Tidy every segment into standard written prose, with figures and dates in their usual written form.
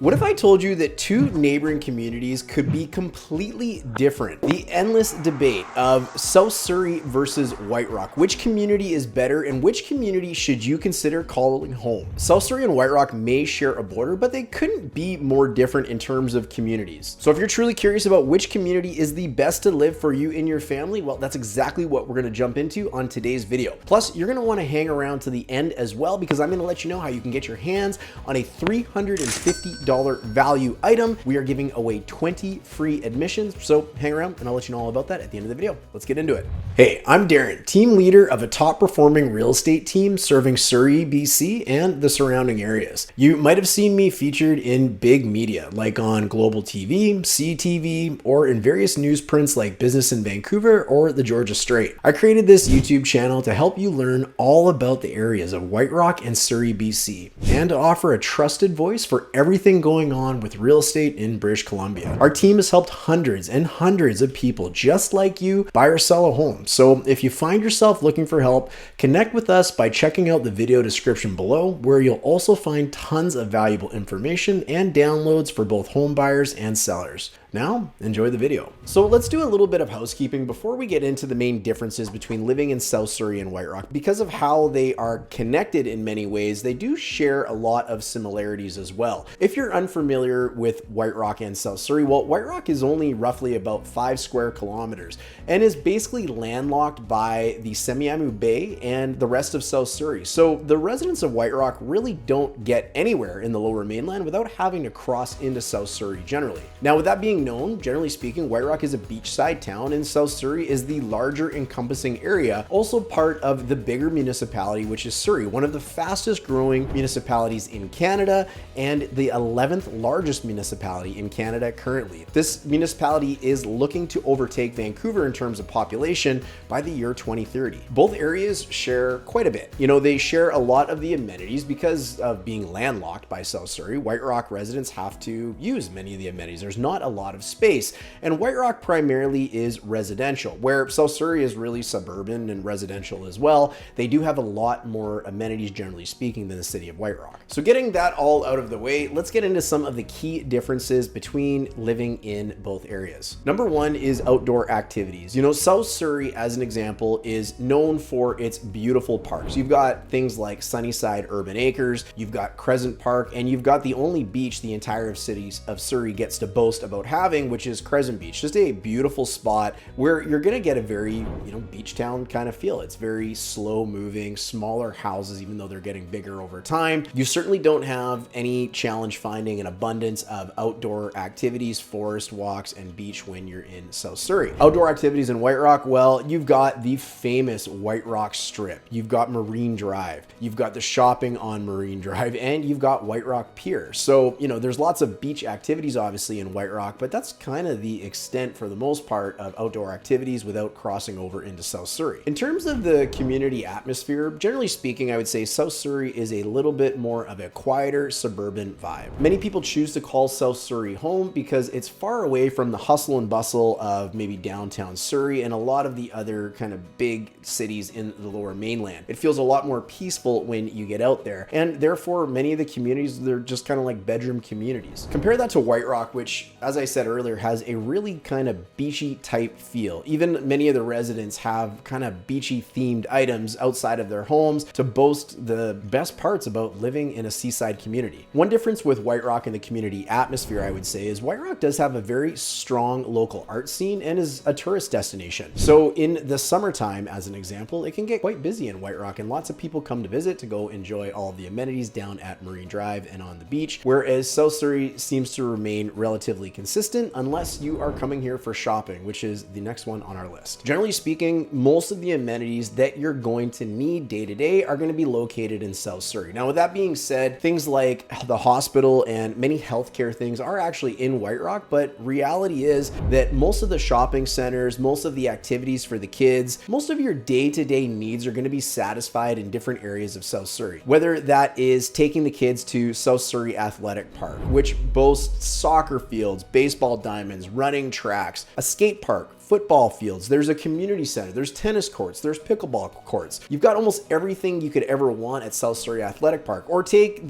What if I told you that two neighboring communities could be completely different? The endless debate of South Surrey versus White Rock. Which community is better and which community should you consider calling home? South Surrey and White Rock may share a border, but they couldn't be more different in terms of communities. So if you're truly curious about which community is the best to live for you and your family, well, that's exactly what we're gonna jump into on today's video. Plus, you're gonna wanna hang around to the end as well, because I'm gonna let you know how you can get your hands on a $350 value item. We are giving away 20 free admissions, so hang around and I'll let you know all about that at the end of the video. Let's get into it. Hey, I'm Darren, team leader of a top performing real estate team serving Surrey BC and the surrounding areas. You might have seen me featured in big media like on Global TV, CTV, or in various newsprints like Business in Vancouver or the Georgia Strait. I created this YouTube channel to help you learn all about the areas of White Rock and Surrey BC and to offer a trusted voice for everything going on with real estate in British Columbia. Our team has helped hundreds and hundreds of people just like you buy or sell a home. So if you find yourself looking for help, connect with us by checking out the video description below, where you'll also find tons of valuable information and downloads for both home buyers and sellers. Now, enjoy the video. So let's do a little bit of housekeeping before we get into the main differences between living in South Surrey and White Rock. Because of how they are connected in many ways, they do share a lot of similarities as well. If you're unfamiliar with White Rock and South Surrey, well, White Rock is only roughly about 5 square kilometers and is basically landlocked by the Semiahmoo Bay and the rest of South Surrey. So the residents of White Rock really don't get anywhere in the Lower Mainland without having to cross into South Surrey generally. Now, with that being known, generally speaking, White Rock is a beachside town and South Surrey is the larger encompassing area, also part of the bigger municipality, which is Surrey, one of the fastest growing municipalities in Canada and the 11th largest municipality in Canada currently. This municipality is looking to overtake Vancouver in terms of population by the year 2030. Both areas share quite a bit. You know, they share a lot of the amenities because of being landlocked by South Surrey. White Rock residents have to use many of the amenities. There's not a lot of space, and White Rock primarily is residential, where South Surrey is really suburban and residential as well. They do have a lot more amenities, generally speaking, than the city of White Rock. So getting that all out of the way, let's get into some of the key differences between living in both areas. Number one is outdoor activities. You know, South Surrey, as an example, is known for its beautiful parks. You've got things like Sunnyside Urban Acres, you've got Crescent Park, and you've got the only beach the entire city of Surrey gets to boast about having, which is Crescent Beach. Just a beautiful spot where you're gonna get a very, you know, beach town kind of feel. It's very slow moving, smaller houses, even though they're getting bigger over time. You certainly don't have any challenge finding an abundance of outdoor activities, forest walks, and beach when you're in South Surrey. Outdoor activities in White Rock, well, you've got the famous White Rock Strip. You've got Marine Drive. You've got the shopping on Marine Drive, and you've got White Rock Pier. So, you know, there's lots of beach activities obviously in White Rock, but that's kind of the extent for the most part of outdoor activities without crossing over into South Surrey. In terms of the community atmosphere, generally speaking, I would say South Surrey is a little bit more of a quieter suburban vibe. Many people choose to call South Surrey home because it's far away from the hustle and bustle of maybe downtown Surrey and a lot of the other kind of big cities in the Lower Mainland. It feels a lot more peaceful when you get out there, and therefore many of the communities, they're just kind of like bedroom communities. Compare that to White Rock, which, as I said earlier, has a really kind of beachy type feel. Even many of the residents have kind of beachy themed items outside of their homes to boast the best parts about living in a seaside community. One difference with White Rock and the community atmosphere, I would say, is White Rock does have a very strong local art scene and is a tourist destination. So in the summertime, as an example, it can get quite busy in White Rock and lots of people come to visit to go enjoy all of the amenities down at Marine Drive and on the beach, whereas South Surrey seems to remain relatively consistent unless you are coming here for shopping, which is the next one on our list. Generally speaking, most of the amenities that you're going to need day to day are going to be located in South Surrey. Now, with that being said, things like the hospital and many healthcare things are actually in White Rock, but reality is that most of the shopping centers, most of the activities for the kids, most of your day-to-day needs are going to be satisfied in different areas of South Surrey. Whether that is taking the kids to South Surrey Athletic Park, which boasts soccer fields, baseball diamonds, running tracks, a skate park, football fields, there's a community center, there's tennis courts, there's pickleball courts. You've got almost everything you could ever want at South Surrey Athletic Park. Or take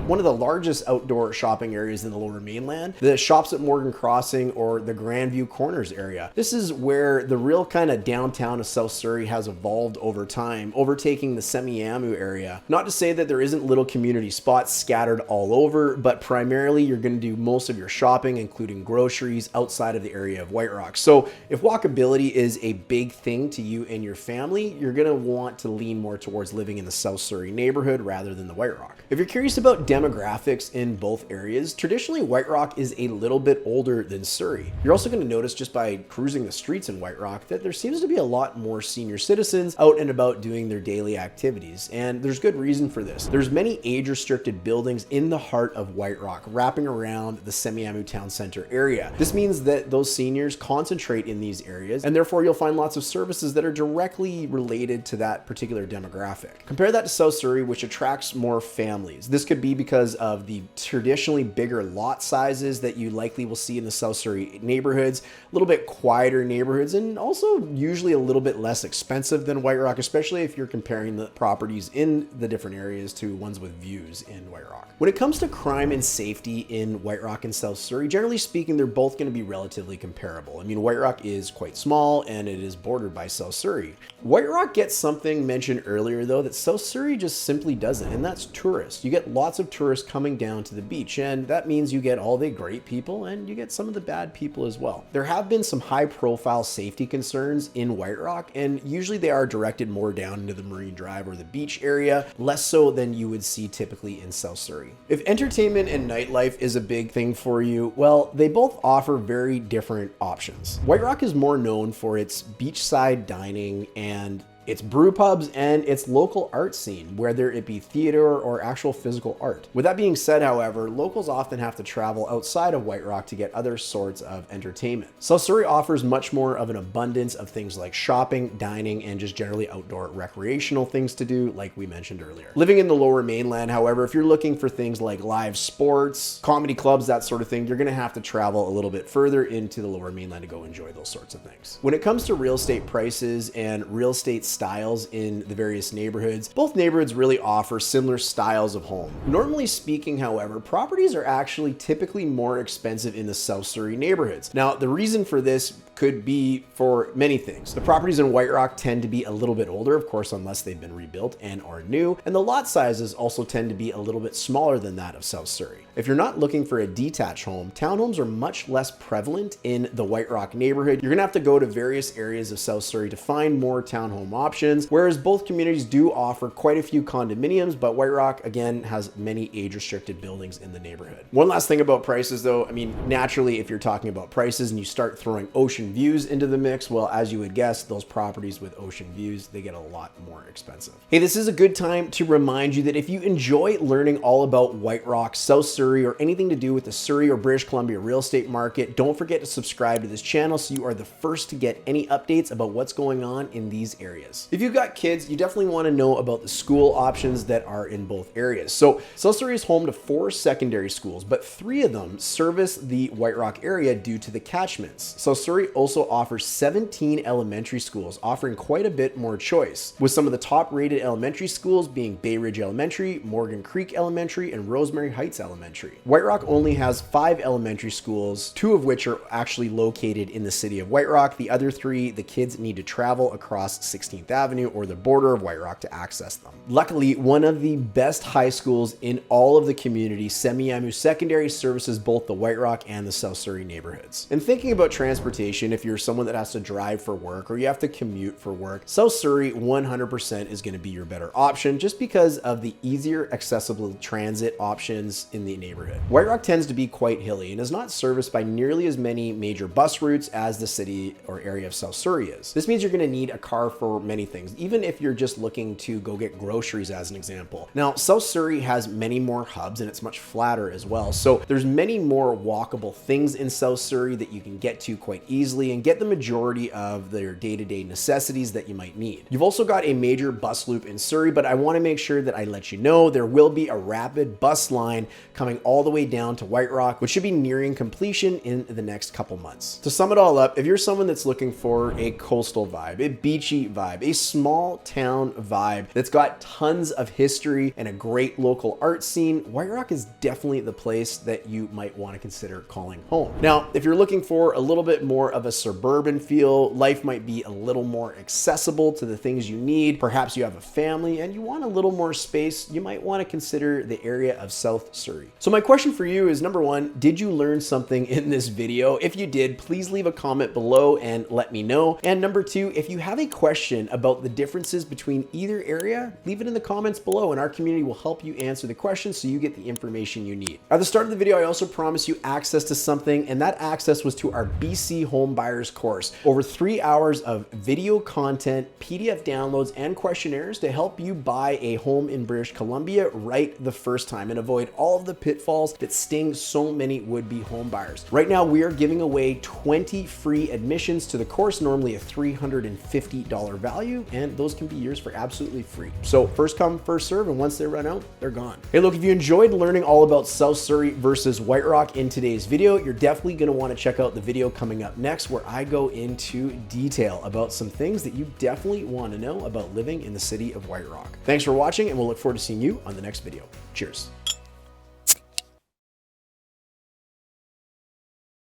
one of the largest outdoor shopping areas in the Lower Mainland, the Shops at Morgan Crossing or the Grandview Corners area. This is where the real kind of downtown of South Surrey has evolved over time, overtaking the Semiahmoo area. Not to say that there isn't little community spots scattered all over, but primarily you're going to do most of your shopping, including groceries, outside of the area of White Rock. So if walkability is a big thing to you and your family, you're going to want to lean more towards living in the South Surrey neighborhood rather than the White Rock. If you're curious about demographics in both areas, traditionally White Rock is a little bit older than Surrey. You're also going to notice just by cruising the streets in White Rock that there seems to be a lot more senior citizens out and about doing their daily activities, and there's good reason for this. There's many age-restricted buildings in the heart of White Rock, wrapping around the Semiahmoo Town Center area. This means that those seniors concentrate in these areas, and therefore you'll find lots of services that are directly related to that particular demographic. Compare that to South Surrey, which attracts more families. This could be because of the traditionally bigger lot sizes that you likely will see in the South Surrey neighborhoods, a little bit quieter neighborhoods, and also usually a little bit less expensive than White Rock, especially if you're comparing the properties in the different areas to ones with views in White Rock. When it comes to crime and safety in White Rock and South Surrey, generally speaking, they're both going to be relatively comparable. I mean, White Rock is quite small and it is bordered by South Surrey. White Rock gets something mentioned earlier though that South Surrey just simply doesn't, and that's tourists. You get lots of tourists coming down to the beach, and that means you get all the great people and you get some of the bad people as well. There have been some high profile safety concerns in White Rock, and usually they are directed more down into the Marine Drive or the beach area, less so than you would see typically in South Surrey. If entertainment and nightlife is a big thing for you, well, they both offer very different options. White Rock is more known for its beachside dining and its brew pubs and its local art scene, whether it be theater or actual physical art. With that being said, however, locals often have to travel outside of White Rock to get other sorts of entertainment. South Surrey offers much more of an abundance of things like shopping, dining, and just generally outdoor recreational things to do, like we mentioned earlier. Living in the Lower Mainland, however, if you're looking for things like live sports, comedy clubs, that sort of thing, you're gonna have to travel a little bit further into the Lower Mainland to go enjoy those sorts of things. When it comes to real estate prices and real estate styles in the various neighborhoods, both neighborhoods really offer similar styles of home. Normally speaking, however, properties are actually typically more expensive in the South Surrey neighborhoods. Now, the reason for this could be for many things. The properties in White Rock tend to be a little bit older, of course, unless they've been rebuilt and are new, and the lot sizes also tend to be a little bit smaller than that of South Surrey. If you're not looking for a detached home, townhomes are much less prevalent in the White Rock neighborhood. You're gonna have to go to various areas of South Surrey to find more townhome options, whereas both communities do offer quite a few condominiums, but White Rock, again, has many age-restricted buildings in the neighborhood. One last thing about prices though, I mean, naturally, if you're talking about prices and you start throwing ocean views into the mix, well, as you would guess, those properties with ocean views, they get a lot more expensive. Hey, this is a good time to remind you that if you enjoy learning all about White Rock, South Surrey, or anything to do with the Surrey or British Columbia real estate market, don't forget to subscribe to this channel so you are the first to get any updates about what's going on in these areas. If you've got kids, you definitely want to know about the school options that are in both areas. So South Surrey is home to 4 secondary schools, but 3 of them service the White Rock area due to the catchments. South Surrey also offers 17 elementary schools, offering quite a bit more choice, with some of the top rated elementary schools being Bay Ridge Elementary, Morgan Creek Elementary, and Rosemary Heights Elementary. White Rock only has 5 elementary schools, 2 of which are actually located in the city of White Rock. The other 3, the kids need to travel across 16th Avenue or the border of White Rock to access them. Luckily, one of the best high schools in all of the community, Semiahmoo Secondary, services both the White Rock and the South Surrey neighborhoods. And thinking about transportation, if you're someone that has to drive for work or you have to commute for work, South Surrey 100% is going to be your better option just because of the easier accessible transit options in the neighborhood. White Rock tends to be quite hilly and is not serviced by nearly as many major bus routes as the city or area of South Surrey is. This means you're going to need a car for many things, even if you're just looking to go get groceries as an example. Now, South Surrey has many more hubs and it's much flatter as well. So there's many more walkable things in South Surrey that you can get to quite easily and get the majority of their day-to-day necessities that you might need. You've also got a major bus loop in Surrey, but I want to make sure that I let you know there will be a rapid bus line coming all the way down to White Rock, which should be nearing completion in the next couple months. To sum it all up, if you're someone that's looking for a coastal vibe, a beachy vibe, a small town vibe that's got tons of history and a great local art scene, White Rock is definitely the place that you might want to consider calling home. Now, if you're looking for a little bit more of a suburban feel, life might be a little more accessible to the things you need. Perhaps you have a family and you want a little more space, you might want to consider the area of South Surrey. So my question for you is, number one, did you learn something in this video? If you did, please leave a comment below and let me know. And number two, if you have a question about the differences between either area, leave it in the comments below and our community will help you answer the question so you get the information you need. At the start of the video, I also promised you access to something, and that access was to our BC Home Buyers course. Over 3 hours of video content, PDF downloads, and questionnaires to help you buy a home in British Columbia right the first time and avoid all of the pitfalls that sting so many would-be home buyers. Right now, we are giving away 20 free admissions to the course, normally a $350 value, and those can be yours for absolutely free. So first come, first serve, and once they run out, they're gone. Hey, look, if you enjoyed learning all about South Surrey versus White Rock in today's video, you're definitely going to want to check out the video coming up next where I go into detail about some things that you definitely want to know about living in the city of White Rock. Thanks for watching, and we'll look forward to seeing you on the next video. Cheers.